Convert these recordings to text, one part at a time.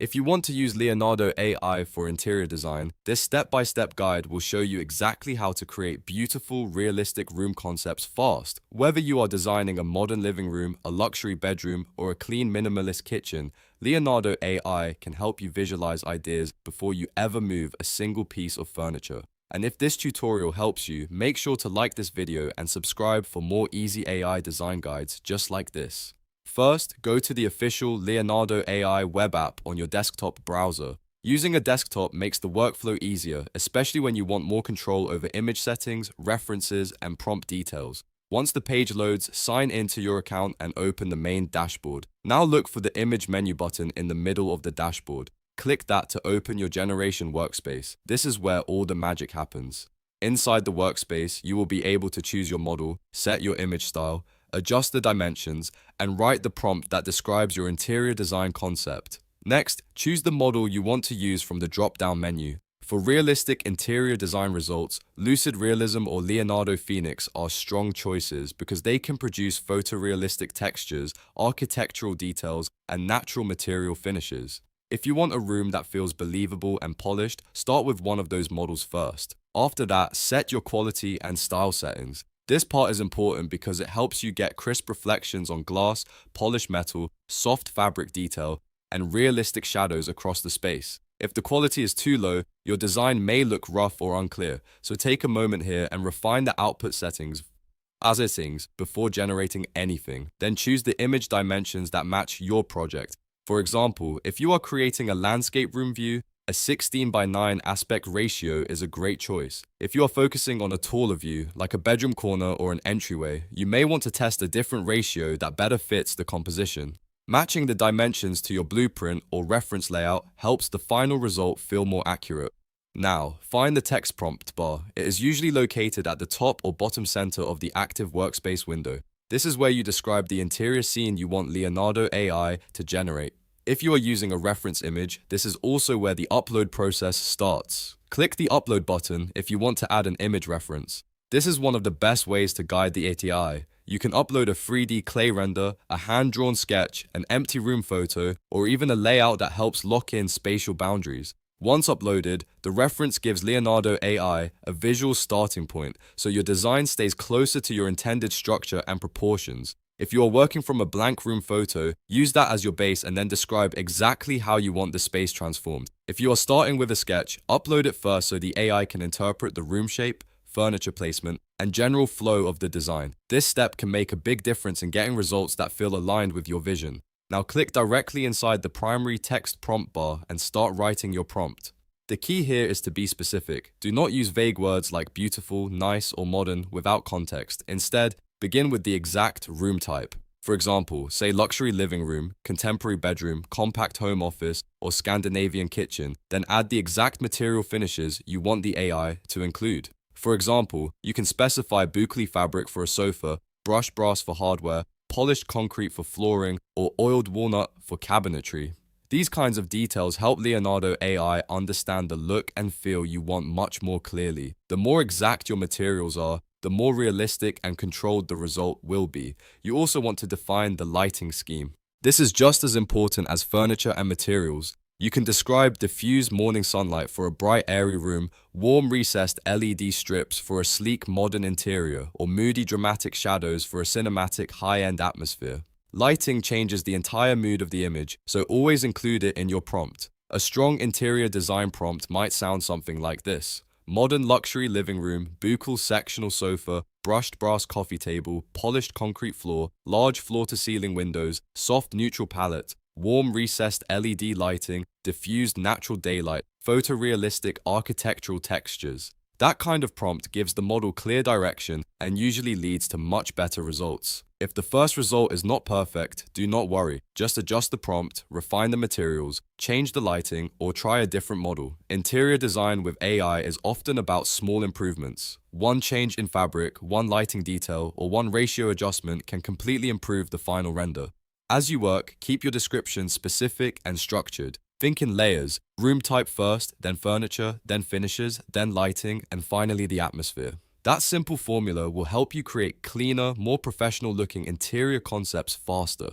If you want to use Leonardo AI for interior design, this step-by-step guide will show you exactly how to create beautiful, realistic room concepts fast. Whether you are designing a modern living room, a luxury bedroom, or a clean minimalist kitchen, Leonardo AI can help you visualize ideas before you ever move a single piece of furniture. And if this tutorial helps you, make sure to like this video and subscribe for more easy AI design guides just like this. First, go to the official Leonardo AI Web App on your desktop browser. Using a desktop makes the workflow easier, especially when you want more control over image settings, references, and prompt details. Once the page loads, sign into your account and open the main dashboard. Now look for the image menu button in the middle of the dashboard. Click that to open your generation workspace. This is where all the magic happens. Inside the workspace, you will be able to choose your model, set your image style, adjust the dimensions, and write the prompt that describes your interior design concept. Next, choose the model you want to use from the drop-down menu. For realistic interior design results, Lucid Realism or Leonardo Phoenix are strong choices because they can produce photorealistic textures, architectural details, and natural material finishes. If you want a room that feels believable and polished, start with one of those models first. After that, set your quality and style settings. This part is important because it helps you get crisp reflections on glass, polished metal, soft fabric detail, and realistic shadows across the space. If the quality is too low, your design may look rough or unclear, so take a moment here and refine the output settings before generating anything. Then choose the image dimensions that match your project. For example, if you are creating a landscape room view, a 16:9 aspect ratio is a great choice. If you are focusing on a taller view, like a bedroom corner or an entryway, you may want to test a different ratio that better fits the composition. Matching the dimensions to your blueprint or reference layout helps the final result feel more accurate. Now, find the text prompt bar. It is usually located at the top or bottom center of the active workspace window. This is where you describe the interior scene you want Leonardo AI to generate. If you are using a reference image, this is also where the upload process starts. Click the upload button if you want to add an image reference. This is one of the best ways to guide the ATI. You can upload a 3D clay render, a hand-drawn sketch, an empty room photo, or even a layout that helps lock in spatial boundaries. Once uploaded, the reference gives Leonardo AI a visual starting point, so your design stays closer to your intended structure and proportions. If you are working from a blank room photo, use that as your base and then describe exactly how you want the space transformed. If you are starting with a sketch, upload it first so the AI can interpret the room shape, furniture placement, and general flow of the design. This step can make a big difference in getting results that feel aligned with your vision. Now click directly inside the primary text prompt bar and start writing your prompt. The key here is to be specific. Do not use vague words like beautiful, nice, or modern without context. Instead, begin with the exact room type. For example, say luxury living room, contemporary bedroom, compact home office, or Scandinavian kitchen, then add the exact material finishes you want the AI to include. For example, you can specify boucle fabric for a sofa, brushed brass for hardware, polished concrete for flooring, or oiled walnut for cabinetry. These kinds of details help Leonardo AI understand the look and feel you want much more clearly. The more exact your materials are, the more realistic and controlled the result will be. You also want to define the lighting scheme. This is just as important as furniture and materials. You can describe diffused morning sunlight for a bright, airy room, warm recessed LED strips for a sleek, modern interior, or moody, dramatic shadows for a cinematic, high-end atmosphere. Lighting changes the entire mood of the image, so always include it in your prompt. A strong interior design prompt might sound something like this. Modern luxury living room, buccal sectional sofa, brushed brass coffee table, polished concrete floor, large floor-to-ceiling windows, soft neutral palette, warm recessed LED lighting, diffused natural daylight, photorealistic architectural textures. That kind of prompt gives the model clear direction and usually leads to much better results. If the first result is not perfect, do not worry. Just adjust the prompt, refine the materials, change the lighting, or try a different model. Interior design with AI is often about small improvements. One change in fabric, one lighting detail, or one ratio adjustment can completely improve the final render. As you work, keep your description specific and structured. Think in layers, room type first, then furniture, then finishes, then lighting, and finally the atmosphere. That simple formula will help you create cleaner, more professional looking interior concepts faster.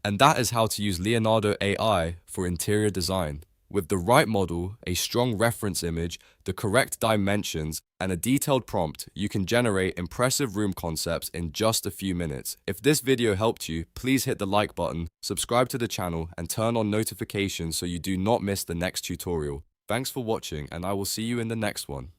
And that is how to use Leonardo AI for interior design. With the right model, a strong reference image, the correct dimensions, and a detailed prompt, you can generate impressive room concepts in just a few minutes. If this video helped you, please hit the like button, subscribe to the channel, and turn on notifications so you do not miss the next tutorial. Thanks for watching, and I will see you in the next one.